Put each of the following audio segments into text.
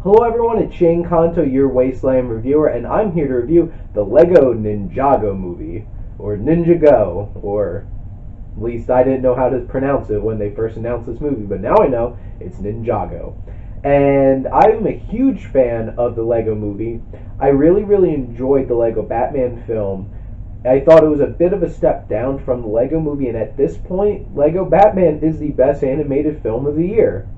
Hello everyone, it's Shane Kanto, your Wasteland reviewer, and I'm here to review the LEGO Ninjago Movie, or Ninjago, or at least I didn't know how to pronounce it when they first announced this movie, but now I know it's Ninjago. And I'm a huge fan of the LEGO Movie. I really enjoyed the LEGO Batman film. I thought it was a bit of a step down from the LEGO Movie, and at this point, LEGO Batman is the best animated film of the year.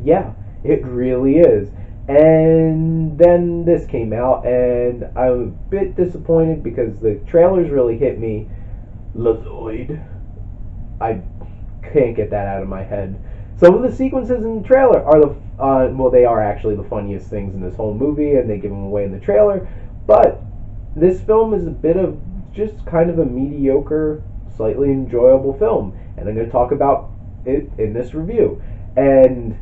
Yeah, it really is. And then this came out, and I'm a bit disappointed because the trailers really hit me. Lazoid. I can't get that out of my head. Some of the sequences in the trailer are they are actually the funniest things in this whole movie, and they give them away in the trailer. But this film is a bit of just kind of a mediocre, slightly enjoyable film, and I'm going to talk about it in this review. And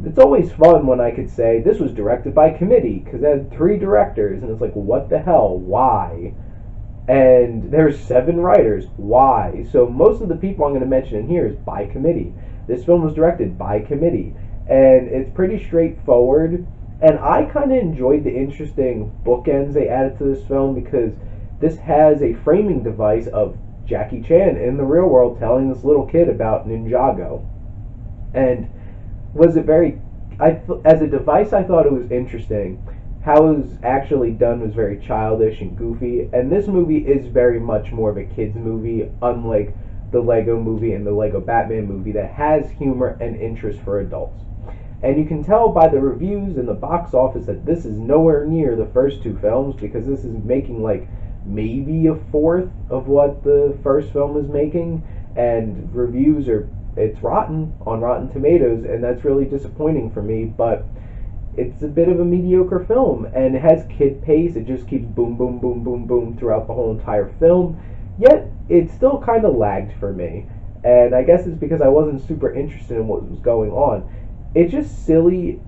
it's always fun when I could say this was directed by committee, because it had 3 directors, and it's like, what the hell? Why? And there's 7 writers. Why? So most of the people I'm going to mention in here is by committee. This film was directed by committee, and it's pretty straightforward. And I kind of enjoyed the interesting bookends they added to this film, because this has a framing device of Jackie Chan in the real world telling this little kid about Ninjago. And was it very, as a device, I thought it was interesting. How it was actually done was very childish and goofy, and this movie is very much more of a kids movie, unlike the LEGO Movie and the LEGO Batman movie that has humor and interest for adults. And you can tell by the reviews and the box office that this is nowhere near the first 2 films, because this is making like maybe a fourth of what the first film was making, and reviews are, it's rotten on Rotten Tomatoes, and that's really disappointing for me. But it's a bit of a mediocre film, and it has kid pace. It just keeps boom boom throughout the whole entire film, yet it still kind of lagged for me. And I guess it's because I wasn't super interested in what was going on. It's just silly,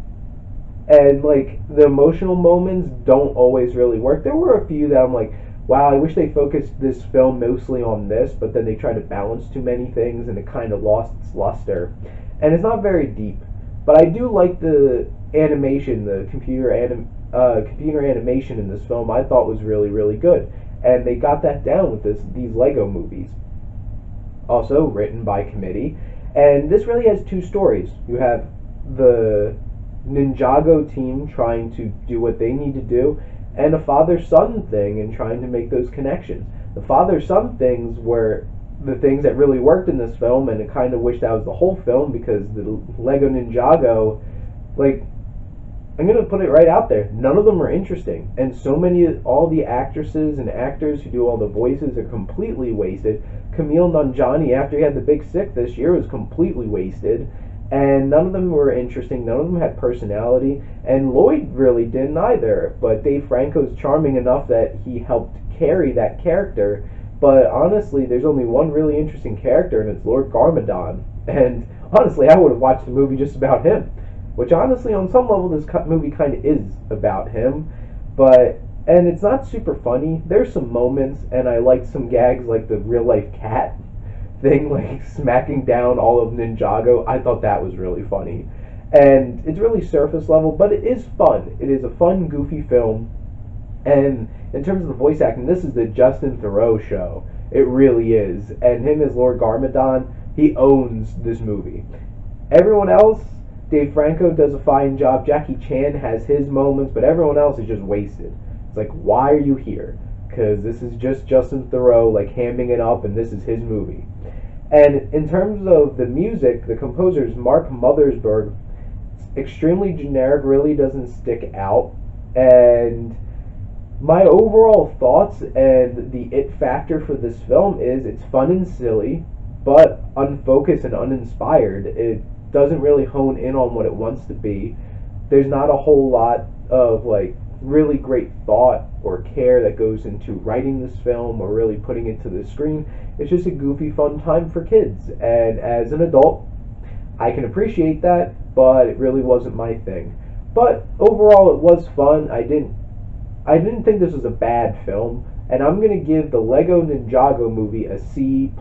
and like the emotional moments don't always really work. There were a few that I'm like, wow, I wish they focused this film mostly on this, but then they tried to balance too many things, and it kind of lost its luster. And it's not very deep, but I do like the animation, the computer animation in this film. I thought was really good, and they got that down with these LEGO movies. Also written by committee, and this really has 2 stories. You have the Ninjago team trying to do what they need to do, and a father-son thing and trying to make those connections. The father-son things were the things that really worked in this film, and I kind of wish that was the whole film, because the LEGO Ninjago, like, I'm going to put it right out there, none of them are interesting. And all the actresses and actors who do all the voices are completely wasted. Camille Nanjiani, after he had the big sick this year, was completely wasted. And none of them were interesting, none of them had personality, and Lloyd really didn't either. But Dave Franco's charming enough that he helped carry that character. But honestly, there's only one really interesting character, and it's Lord Garmadon. And honestly, I would have watched the movie just about him. Which honestly, on some level, this movie kind of is about him. And it's not super funny. There's some moments, and I liked some gags like the real-life cat thing, like smacking down all of Ninjago. I thought that was really funny. And it's really surface level, but it is fun. It is a fun, goofy film. And in terms of the voice acting, this is the Justin Theroux show. It really is. And him as Lord Garmadon, he owns this movie. Everyone else, Dave Franco does a fine job. Jackie Chan has his moments, but everyone else is just wasted. It's like, why are you here? Because this is just Justin Theroux, like, hamming it up, and this is his movie. And in terms of the music, the composer is Mark Mothersbaugh. It's extremely generic, really doesn't stick out. And my overall thoughts and the it factor for this film is it's fun and silly, but unfocused and uninspired. It doesn't really hone in on what it wants to be. There's not a whole lot of like really great thought or care that goes into writing this film or really putting it to the screen. It's just a goofy fun time for kids, and as an adult I can appreciate that, but it really wasn't my thing. But overall it was fun. I didn't think this was a bad film, and I'm going to give the LEGO Ninjago movie a C+.